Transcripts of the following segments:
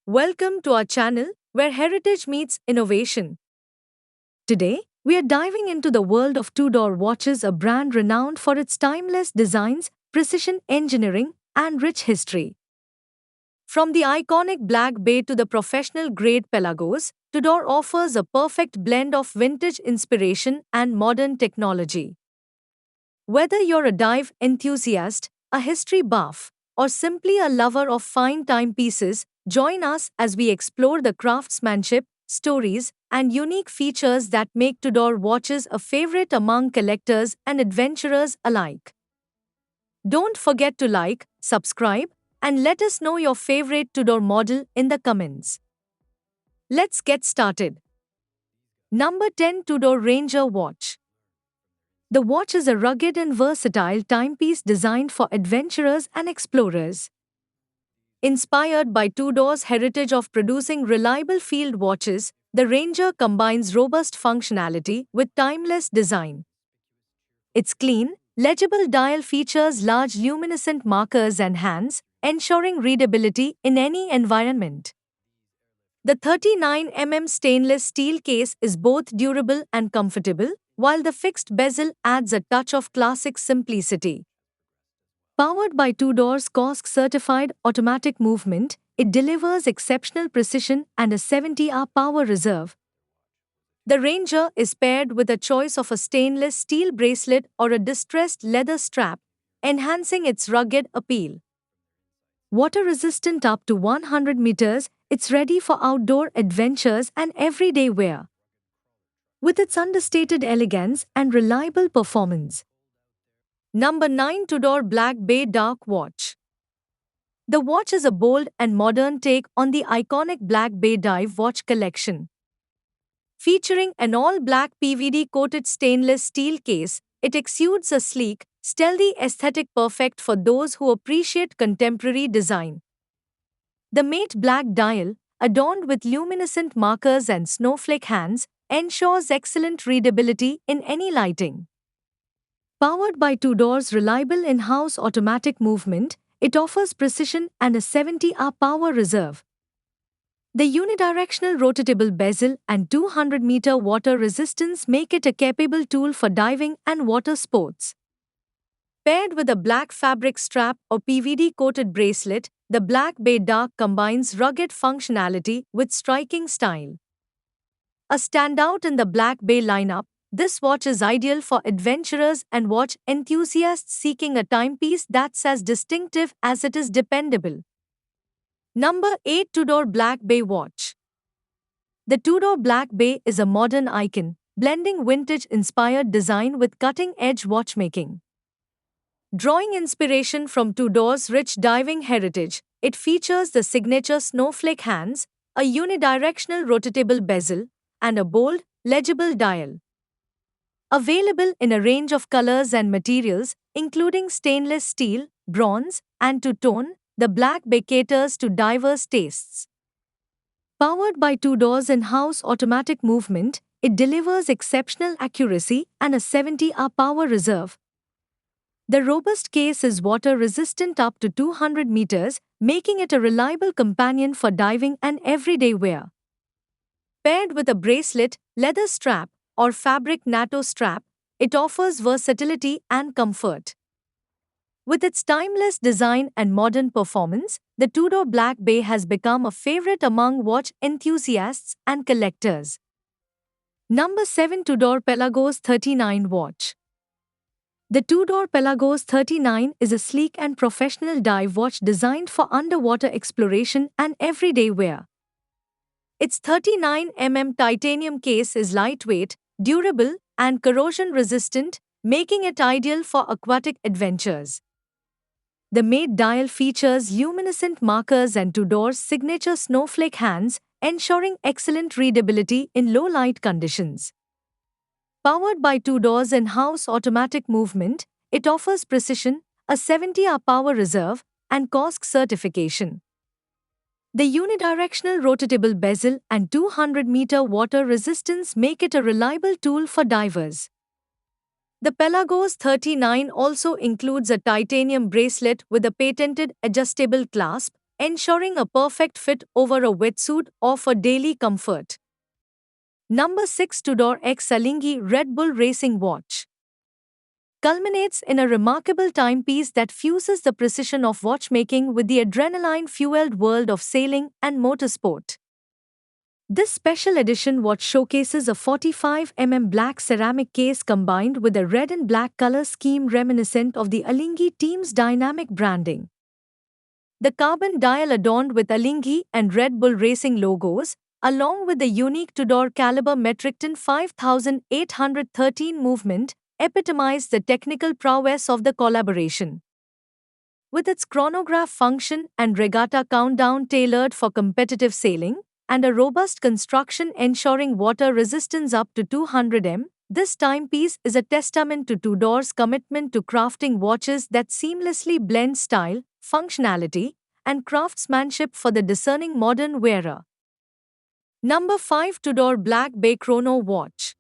Welcome to our channel where heritage meets innovation. Today, we are diving into the world of Tudor watches, a brand renowned for its timeless designs, precision engineering, and rich history. From the iconic Black Bay to the professional grade Pelagos, Tudor offers a perfect blend of vintage inspiration and modern technology. Whether you're a dive enthusiast, a history buff, or simply a lover of fine timepieces, join us as we explore the craftsmanship, stories, and unique features that make Tudor watches a favorite among collectors and adventurers alike. Don't forget to like, subscribe, and let us know your favorite Tudor model in the comments. Let's get started. Number 10, Tudor Ranger Watch. The watch is a rugged and versatile timepiece designed for adventurers and explorers. Inspired by Tudor's heritage of producing reliable field watches, the Ranger combines robust functionality with timeless design. Its clean, legible dial features large luminescent markers and hands, ensuring readability in any environment. The 39 stainless steel case is both durable and comfortable, while the fixed bezel adds a touch of classic simplicity. Powered by Tudor's COSC certified automatic movement, it delivers exceptional precision and a 70-hour power reserve. The Ranger is paired with a choice of a stainless steel bracelet or a distressed leather strap, enhancing its rugged appeal. Water resistant up to 100 meters, it's ready for outdoor adventures and everyday wear. With its understated elegance and reliable performance. Number 9, Tudor Black Bay Dark Watch. The watch is a bold and modern take on the iconic Black Bay dive watch collection. Featuring an all-black PVD-coated stainless steel case, it exudes a sleek, stealthy aesthetic perfect for those who appreciate contemporary design. The matte black dial, adorned with luminescent markers and snowflake hands, ensures excellent readability in any lighting. Powered by Tudor's reliable in-house automatic movement, it offers precision and a 70-hour power reserve. The unidirectional rotatable bezel and 200-meter water resistance make it a capable tool for diving and water sports. Paired with a black fabric strap or PVD-coated bracelet, the Black Bay Dark combines rugged functionality with striking style. A standout in the Black Bay lineup, this watch is ideal for adventurers and watch enthusiasts seeking a timepiece that's as distinctive as it is dependable. Number 8, Tudor Black Bay Watch. The Tudor Black Bay is a modern icon, blending vintage-inspired design with cutting-edge watchmaking. Drawing inspiration from Tudor's rich diving heritage, it features the signature snowflake hands, a unidirectional rotatable bezel, and a bold, legible dial. Available in a range of colors and materials, including stainless steel, bronze, and two-tone, the Black Bay caters to diverse tastes. Powered by Tudor's in-house automatic movement, it delivers exceptional accuracy and a 70-hour power reserve. The robust case is water-resistant up to 200 meters, making it a reliable companion for diving and everyday wear. Paired with a bracelet, leather strap, or fabric NATO strap, it offers versatility and comfort. With its timeless design and modern performance, the Tudor Black Bay has become a favorite among watch enthusiasts and collectors. Number 7, Tudor Pelagos 39 Watch. The Tudor Pelagos 39 is a sleek and professional dive watch designed for underwater exploration and everyday wear. Its 39 titanium case is lightweight, durable, and corrosion-resistant, making it ideal for aquatic adventures. The matte dial features luminescent markers and Tudor's signature snowflake hands, ensuring excellent readability in low-light conditions. Powered by Tudor's in-house automatic movement, it offers precision, a 70-hour power reserve, and COSC certification. The unidirectional rotatable bezel and 200-meter water resistance make it a reliable tool for divers. The Pelagos 39 also includes a titanium bracelet with a patented adjustable clasp, ensuring a perfect fit over a wetsuit or for daily comfort. Number 6. Tudor X Alinghi Red Bull Racing Watch culminates in a remarkable timepiece that fuses the precision of watchmaking with the adrenaline-fueled world of sailing and motorsport. This special edition watch showcases a 45 black ceramic case combined with a red and black color scheme reminiscent of the Alinghi team's dynamic branding. The carbon dial adorned with Alinghi and Red Bull Racing logos, along with the unique Tudor caliber Metricton 5813 movement, epitomize the technical prowess of the collaboration. With its chronograph function and regatta countdown tailored for competitive sailing, and a robust construction ensuring water resistance up to 200 m, this timepiece is a testament to Tudor's commitment to crafting watches that seamlessly blend style, functionality, and craftsmanship for the discerning modern wearer. Number 5. Tudor Black Bay Chrono Watch.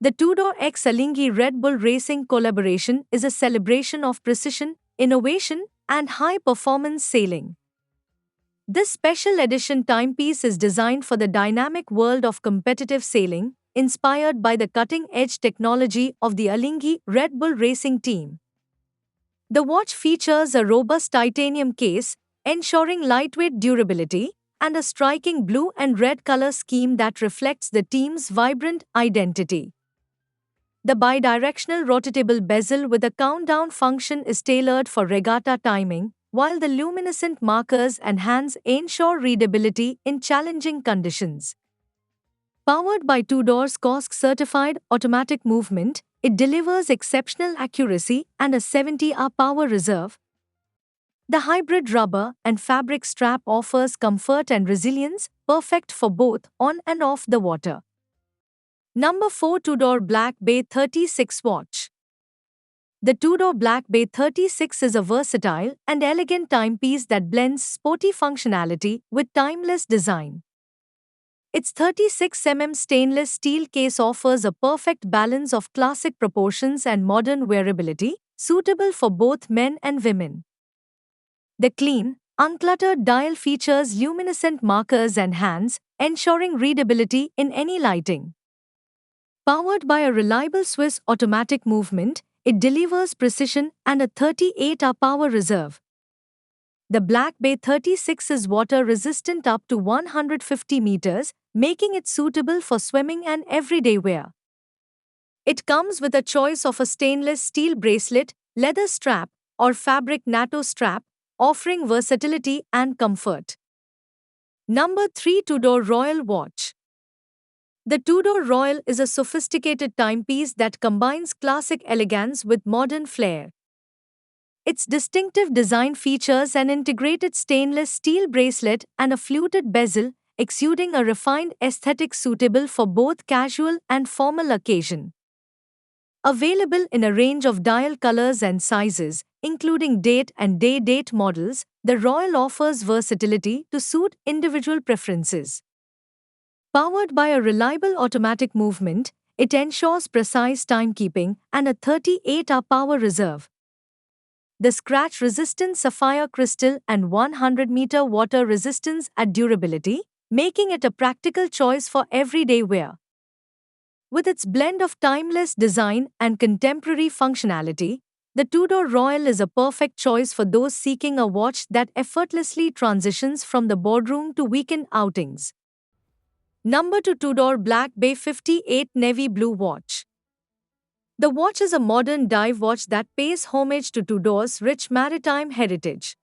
The Tudor X Alinghi Red Bull Racing collaboration is a celebration of precision, innovation, and high-performance sailing. This special edition timepiece is designed for the dynamic world of competitive sailing, inspired by the cutting-edge technology of the Alinghi Red Bull Racing team. The watch features a robust titanium case, ensuring lightweight durability, and a striking blue and red color scheme that reflects the team's vibrant identity. The bidirectional rotatable bezel with a countdown function is tailored for regatta timing, while the luminescent markers and hands ensure readability in challenging conditions. Powered by Tudor's COSC-certified automatic movement, it delivers exceptional accuracy and a 70-hour power reserve. The hybrid rubber and fabric strap offers comfort and resilience, perfect for both on and off the water. Number 4. Tudor Black Bay 36 Watch. The Tudor Black Bay 36 is a versatile and elegant timepiece that blends sporty functionality with timeless design. Its 36 mm stainless steel case offers a perfect balance of classic proportions and modern wearability, suitable for both men and women. The clean, uncluttered dial features luminescent markers and hands, ensuring readability in any lighting. Powered by a reliable Swiss automatic movement, it delivers precision and a 38-hour power reserve. The Black Bay 36 is water-resistant up to 150 meters, making it suitable for swimming and everyday wear. It comes with a choice of a stainless steel bracelet, leather strap, or fabric NATO strap, offering versatility and comfort. Number 3. Tudor Royal Watch. The Tudor Royal is a sophisticated timepiece that combines classic elegance with modern flair. Its distinctive design features an integrated stainless steel bracelet and a fluted bezel, exuding a refined aesthetic suitable for both casual and formal occasion. Available in a range of dial colors and sizes, including date and day-date models, the Royal offers versatility to suit individual preferences. Powered by a reliable automatic movement, it ensures precise timekeeping and a 38-hour power reserve. The scratch-resistant sapphire crystal and 100-meter water resistance add durability, making it a practical choice for everyday wear. With its blend of timeless design and contemporary functionality, the Tudor Royal is a perfect choice for those seeking a watch that effortlessly transitions from the boardroom to weekend outings. Number 2. Tudor Black Bay 58 Navy Blue Watch. The watch is a modern dive watch that pays homage to Tudor's rich maritime heritage.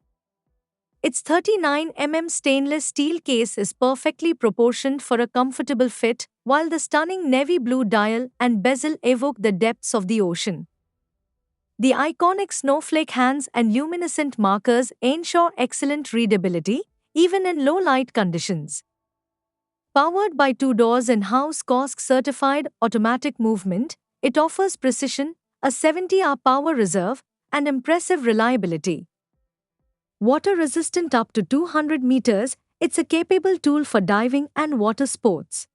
Its 39 mm stainless steel case is perfectly proportioned for a comfortable fit, while the stunning navy blue dial and bezel evoke the depths of the ocean. The iconic snowflake hands and luminescent markers ensure excellent readability, even in low-light conditions. Powered by Tudor's in-house COSC-certified automatic movement, it offers precision, a 70-hour power reserve, and impressive reliability. Water-resistant up to 200 meters, it's a capable tool for diving and water sports.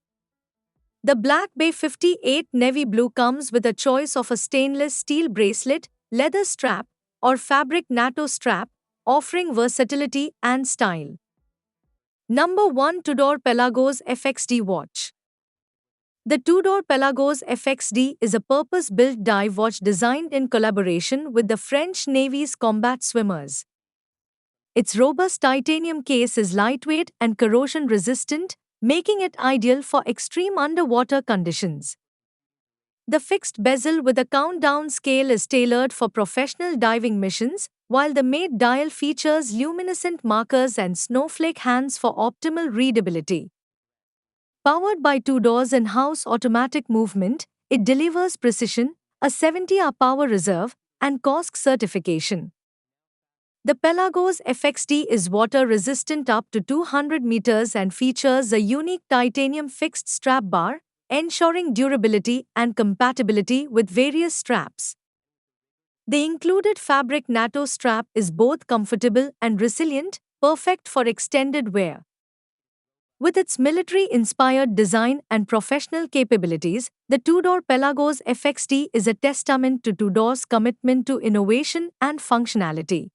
The Black Bay 58 Navy Blue comes with a choice of a stainless steel bracelet, leather strap, or fabric NATO strap, offering versatility and style. Number 1, Tudor Pelagos FXD Watch. The Tudor Pelagos FXD is a purpose-built dive watch designed in collaboration with the French Navy's combat swimmers. Its robust titanium case is lightweight and corrosion-resistant, making it ideal for extreme underwater conditions. The fixed bezel with a countdown scale is tailored for professional diving missions, while the mate dial features luminescent markers and snowflake hands for optimal readability. Powered by Tudor's in-house automatic movement, it delivers precision, a 70-hour power reserve, and COSC certification. The Pelagos FXD is water-resistant up to 200 meters and features a unique titanium fixed strap bar, ensuring durability and compatibility with various straps. The included fabric NATO strap is both comfortable and resilient, perfect for extended wear. With its military-inspired design and professional capabilities, the Tudor Pelagos FXD is a testament to Tudor's commitment to innovation and functionality.